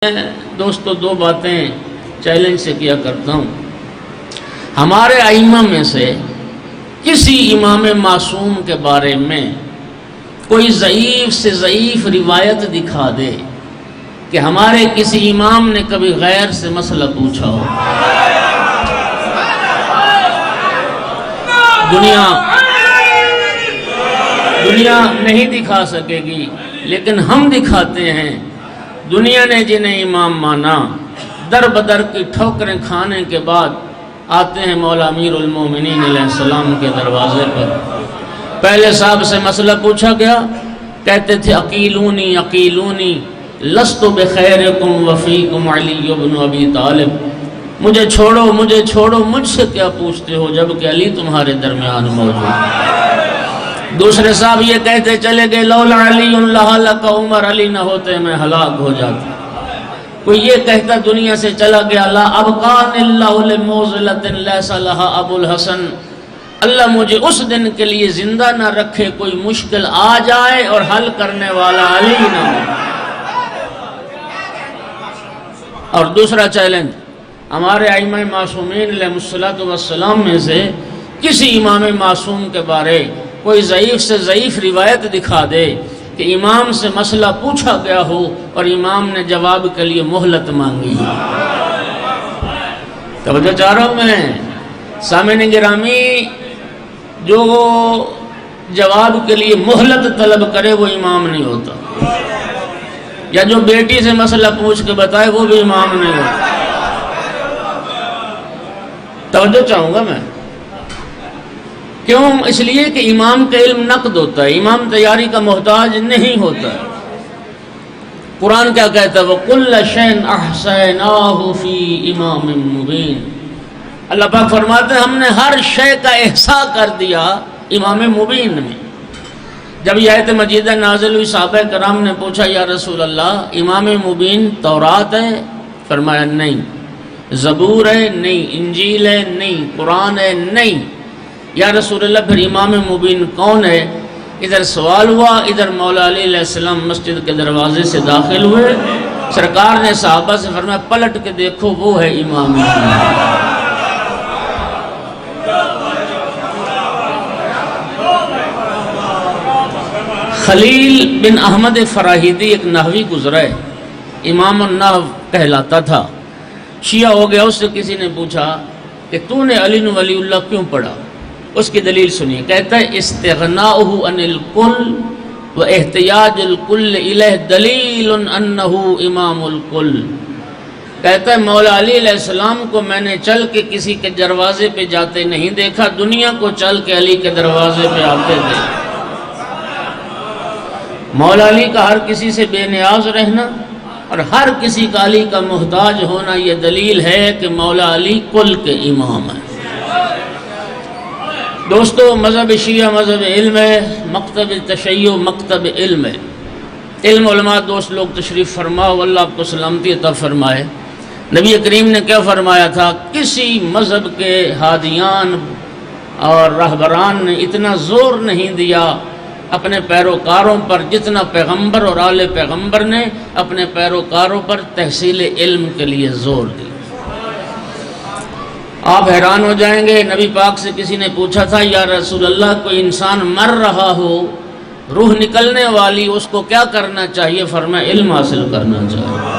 میں دوستو دو باتیں چیلنج سے کیا کرتا ہوں۔ ہمارے ائمہ میں سے کسی امام معصوم کے بارے میں کوئی ضعیف سے ضعیف روایت دکھا دے کہ ہمارے کسی امام نے کبھی غیر سے مسئلہ پوچھا ہو۔ دنیا نہیں دکھا سکے گی، لیکن ہم دکھاتے ہیں۔ دنیا نے جنہیں امام مانا، در بدر کی ٹھوکریں کھانے کے بعد آتے ہیں مولا امیر المومنین علیہ السلام کے دروازے پر۔ پہلے صاحب سے مسئلہ پوچھا گیا، کہتے تھے عقیلونی عقیلونی لست بخیرکم وفیکم علی بن ابی طالب، مجھے چھوڑو مجھے چھوڑو، مجھ سے کیا پوچھتے ہو جبکہ علی تمہارے درمیان موجود ہے۔ دوسرے صاحب یہ کہتے چلے گئے، لولا علی لہلک عمر، علی نہ ہوتے میں ہلاک ہو جاتا۔ کوئی یہ کہتا دنیا سے چلا گیا، لا ابقان اللہ لموزلۃ لیس لہا ابو الحسن، اللہ مجھے اس دن کے لیے زندہ نہ رکھے کوئی مشکل آ جائے اور حل کرنے والا علی نہ ہو۔ اور دوسرا چیلنج، ہمارے ائمہ معصومین علیہ الصلوۃ والسلام میں سے کسی امام معصوم کے بارے کوئی ضعیف سے ضعیف روایت دکھا دے کہ امام سے مسئلہ پوچھا گیا ہو اور امام نے جواب کے لیے مہلت مانگی۔ توجہ چاہ رہا ہوں میں، سامعین گرامی، جو جواب کے لیے مہلت طلب کرے وہ امام نہیں ہوتا، یا جو بیٹی سے مسئلہ پوچھ کے بتائے وہ بھی امام نہیں ہوتا۔ توجہ چاہوں گا میں، کیوں؟ اس لیے کہ امام کا علم نقد ہوتا ہے، امام تیاری کا محتاج نہیں ہوتا ہے۔ قرآن کیا کہتا ہے؟ وَكُلَّ شَيْءٍ أَحْصَيْنَاهُ فِي إِمَامٍ مُبِينٍ، اللہ پاک فرماتے ہیں ہم نے ہر شے کا احصاء کر دیا امام مبین میں۔ جب یہ آیت مجیدہ نازل ہوئی، صحابہ کرام نے پوچھا یا رسول اللہ امام مبین تورات ہے؟ فرمایا نہیں۔ زبور ہے؟ نہیں۔ انجیل ہے؟ نہیں۔ قرآن ہے؟ نہیں۔ یا رسول اللہ پھر امام مبین کون ہے؟ ادھر سوال ہوا، ادھر مولا علی علیہ السلام مسجد کے دروازے سے داخل ہوئے، سرکار نے صحابہ سے فرمایا پلٹ کے دیکھو وہ ہے امام مبین۔ خلیل بن احمد فراہیدی ایک نحوی گزرا ہے، امام النحو کہلاتا تھا، شیعہ ہو گیا۔ اس سے کسی نے پوچھا کہ تو نے علی ولی اللہ کیوں پڑھا؟ اس کی دلیل سنیے، کہتا ہے استغناؤہ عن الکل و احتیاج الکل الیہ دلیل انہ امام الکل۔ کہتا ہے مولا علی علیہ السلام کو میں نے چل کے کسی کے دروازے پہ جاتے نہیں دیکھا، دنیا کو چل کے علی کے دروازے پہ آتے تھے۔ مولا علی کا ہر کسی سے بے نیاز رہنا اور ہر کسی کا علی کا محتاج ہونا، یہ دلیل ہے کہ مولا علی کل کے امام ہیں۔ دوستو، مذہب شیعہ مذہب علم ہے، مکتب تشیع مکتب علم ہے۔ علم علماء دوست لوگ تشریف فرماؤ، اللہ آپ کو سلامتی عطا فرمائے۔ نبی کریم نے کیا فرمایا تھا؟ کسی مذہب کے ہادیان اور رہبران نے اتنا زور نہیں دیا اپنے پیروکاروں پر جتنا پیغمبر اور آل پیغمبر نے اپنے پیروکاروں پر تحصیل علم کے لیے زور دیا۔ آپ حیران ہو جائیں گے، نبی پاک سے کسی نے پوچھا تھا یا رسول اللہ کوئی انسان مر رہا ہو، روح نکلنے والی، اس کو کیا کرنا چاہیے؟ فرمایا علم حاصل کرنا چاہیے۔